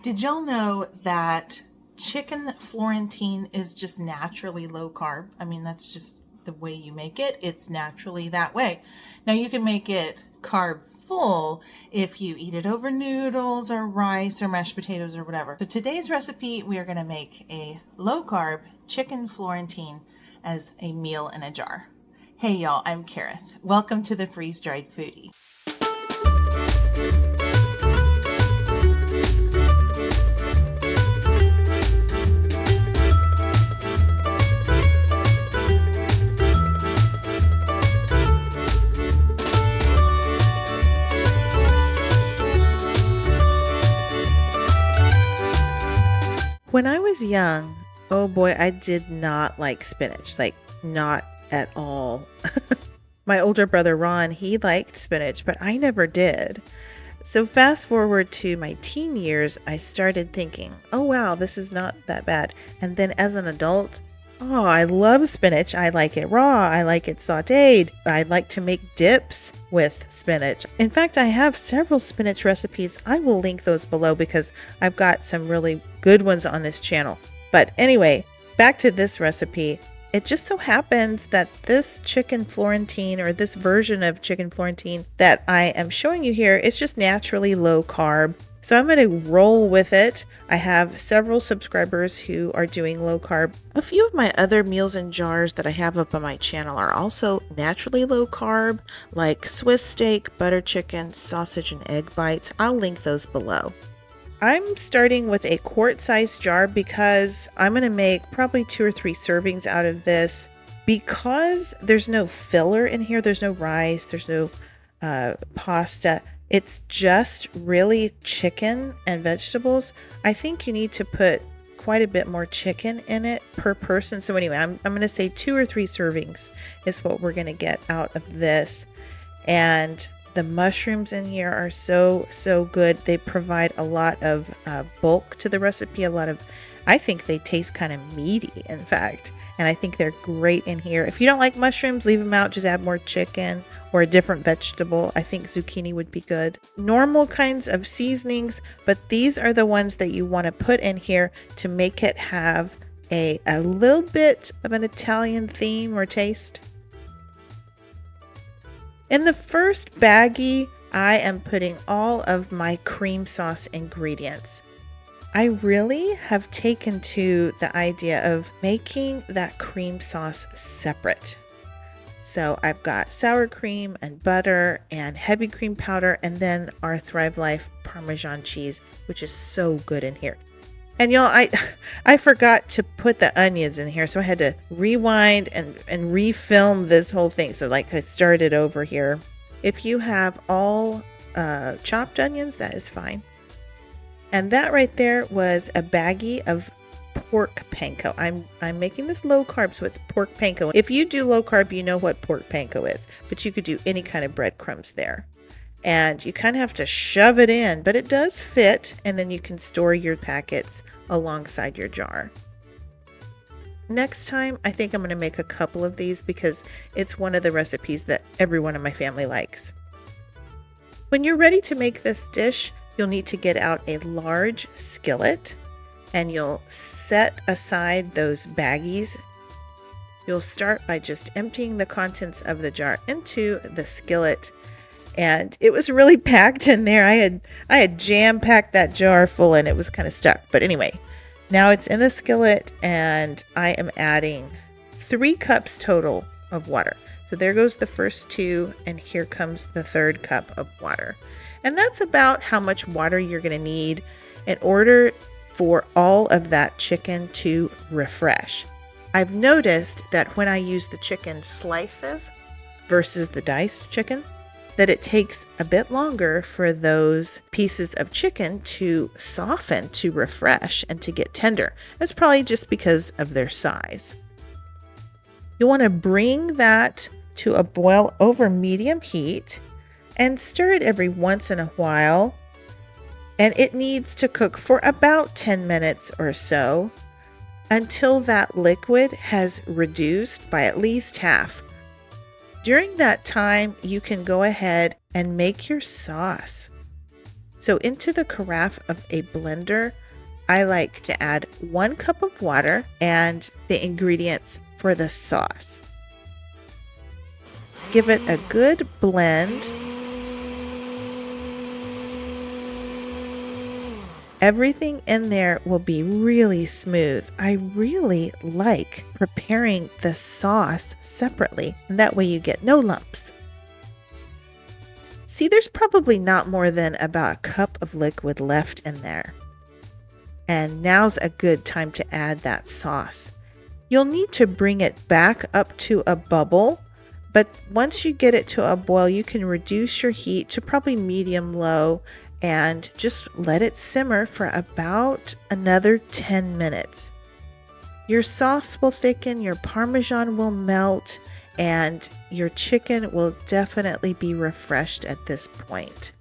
Did y'all know that chicken Florentine is just naturally low carb? I mean, that's just the way you make it. It's naturally that way. Now, you can make it carb full if you eat it over noodles or rice or mashed potatoes or whatever. So today's recipe, we are going to make a low carb chicken Florentine as a meal in a jar. Hey y'all, I'm Kareth. Welcome to the Freeze Dried Foodie. When I was young, oh boy, I did not like spinach, like not at all. My older brother Ron, he liked spinach, but I never did. So fast forward to my teen years, I started thinking, oh wow, this is not that bad. And then as an adult, oh, I love spinach. I like it raw. I like it sauteed. I like to make dips with spinach. In fact, I have several spinach recipes. I will link those below because I've got some really good ones on this channel. But anyway, back to this recipe. It just so happens that this chicken Florentine, or this version of chicken Florentine that I am showing you here, is just naturally low carb. So I'm going to roll with it. I have several subscribers who are doing low carb. A few of my other meals in jars that I have up on my channel are also naturally low carb, like Swiss steak, butter chicken, sausage, and egg bites. I'll link those below. I'm starting with a quart-sized jar because I'm going to make probably 2 or 3 servings out of this. Because there's no filler in here, there's no rice, there's no pasta. It's just really chicken and vegetables. I think you need to put quite a bit more chicken in it per person. So anyway, I'm going to say 2 or 3 servings is what we're going to get out of this. And the mushrooms in here are so good. They provide a lot of bulk to the recipe. I think they taste kind of meaty, in fact. And I think they're great in here. If you don't like mushrooms, leave them out. Just add more chicken or a different vegetable. I think zucchini would be good. Normal kinds of seasonings, but these are the ones that you want to put in here to make it have a little bit of an Italian theme or taste. In the first baggie, I am putting all of my cream sauce ingredients. I really have taken to the idea of making that cream sauce separate. So I've got sour cream and butter and heavy cream powder, and then our Thrive Life Parmesan cheese, which is so good in here. And y'all, I forgot to put the onions in here, so I had to rewind and refilm this whole thing. So like I started over here. If you have all chopped onions, that is fine. And that right there was a baggie of pork panko. I'm making this low carb, so it's pork panko. If you do low carb, you know what pork panko is, but you could do any kind of breadcrumbs there. And you kind of have to shove it in, but it does fit, and then you can store your packets alongside your jar. Next time, I think I'm going to make a couple of these because it's one of the recipes that everyone in my family likes. When you're ready to make this dish, you'll need to get out a large skillet, and you'll set aside those baggies. You'll start by just emptying the contents of the jar into the skillet. And it was really packed in there. I had jam-packed that jar full and it was kind of stuck. But anyway, now it's in the skillet and I am adding 3 cups total of water. So there goes the first 2 and here comes the 3rd cup of water. And that's about how much water you're going to need in order for all of that chicken to refresh. I've noticed that when I use the chicken slices versus the diced chicken, that it takes a bit longer for those pieces of chicken to soften, to refresh, and to get tender. That's probably just because of their size. You want to bring that to a boil over medium heat and stir it every once in a while. And it needs to cook for about 10 minutes or so until that liquid has reduced by at least half. During that time, you can go ahead and make your sauce. So into the carafe of a blender, I like to add 1 cup of water and the ingredients for the sauce. Give it a good blend. Everything in there will be really smooth. I really like preparing the sauce separately, and that way you get no lumps. See, there's probably not more than about a cup of liquid left in there. And now's a good time to add that sauce. You'll need to bring it back up to a bubble, but once you get it to a boil, you can reduce your heat to probably medium-low and just let it simmer for about another 10 minutes. Your sauce will thicken, your Parmesan will melt, and your chicken will definitely be refreshed at this point.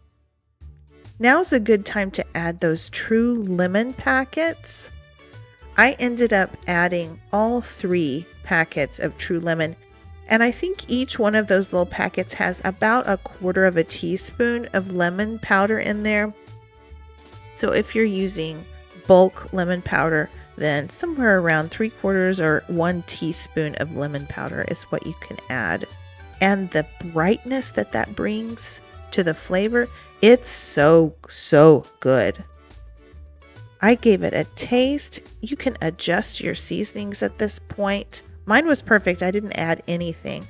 Now's a good time to add those true lemon packets. I ended up adding all 3 packets of true lemon, and I think each one of those little packets has about 1/4 teaspoon of lemon powder in there. So if you're using bulk lemon powder, then somewhere around 3/4 or 1 teaspoon of lemon powder is what you can add. And the brightness that brings to the flavor, it's so good. I gave it a taste. You can adjust your seasonings at this point. Mine was perfect. I didn't add anything.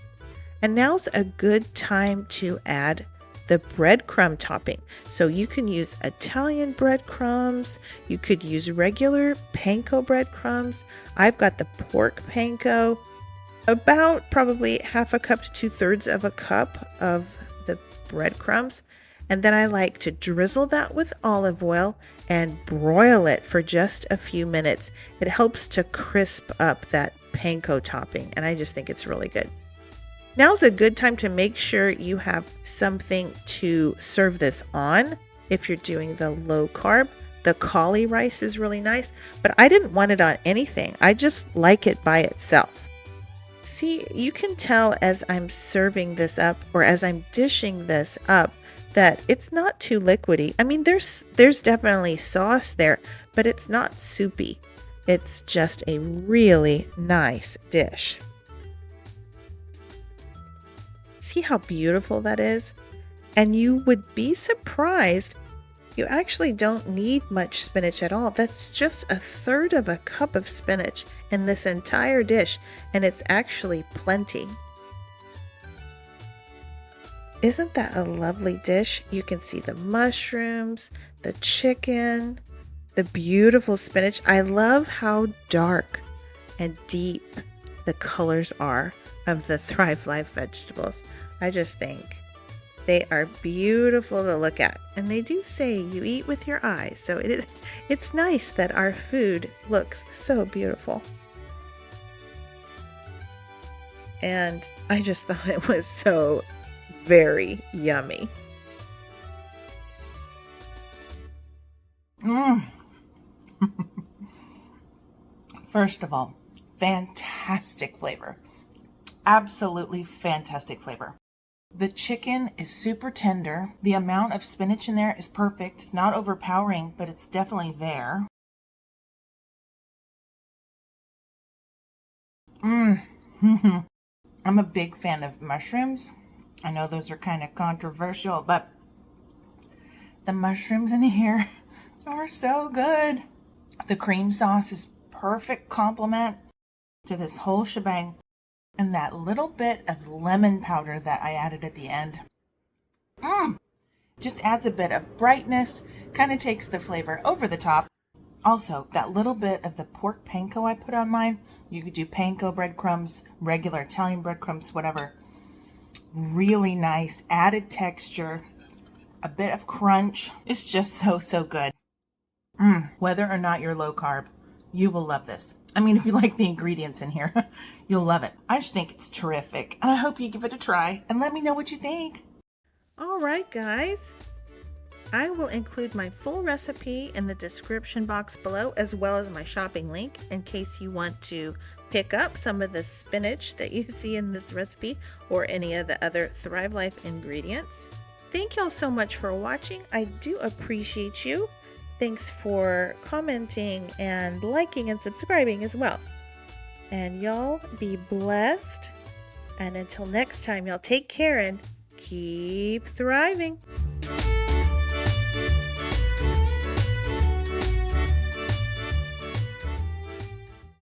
And now's a good time to add the breadcrumb topping. So you can use Italian breadcrumbs. You could use regular panko breadcrumbs. I've got the pork panko. About probably 1/2 cup to 2/3 of a cup of the breadcrumbs. And then I like to drizzle that with olive oil and broil it for just a few minutes. It helps to crisp up that panko topping, and I just think it's really good. Now's a good time to make sure you have something to serve this on. If you're doing the low carb, the cauli rice is really nice, but I didn't want it on anything. I just like it by itself. See, you can tell as I'm serving this up or as I'm dishing this up that it's not too liquidy. I mean, there's definitely sauce there, but it's not soupy. It's just a really nice dish. See how beautiful that is? And you would be surprised. You actually don't need much spinach at all. That's just 1/3 of a cup of spinach in this entire dish, and it's actually plenty. Isn't that a lovely dish? You can see the mushrooms, the chicken, the beautiful spinach. I love how dark and deep the colors are of the Thrive Life vegetables. I just think they are beautiful to look at. And they do say you eat with your eyes. So it's nice that our food looks so beautiful. And I just thought it was so very yummy. First of all, fantastic flavor. Absolutely fantastic flavor. The chicken is super tender. The amount of spinach in there is perfect. It's not overpowering, but it's definitely there. I'm a big fan of mushrooms. I know those are kind of controversial, but the mushrooms in here are so good. The cream sauce is perfect complement to this whole shebang. And that little bit of lemon powder that I added at the end. Just adds a bit of brightness, kind of takes the flavor over the top. Also, that little bit of the pork panko I put on mine, you could do panko breadcrumbs, regular Italian breadcrumbs, whatever. Really nice added texture, a bit of crunch. It's just so good. Whether or not you're low carb, you will love this. I mean, if you like the ingredients in here, you'll love it. I just think it's terrific, and I hope you give it a try and let me know what you think. All right, guys. I will include my full recipe in the description box below, as well as my shopping link in case you want to pick up some of the spinach that you see in this recipe or any of the other Thrive Life ingredients. thank y'all so much for watching. I do appreciate you. Thanks for commenting and liking and subscribing as well. And y'all be blessed. And until next time, y'all take care and keep thriving.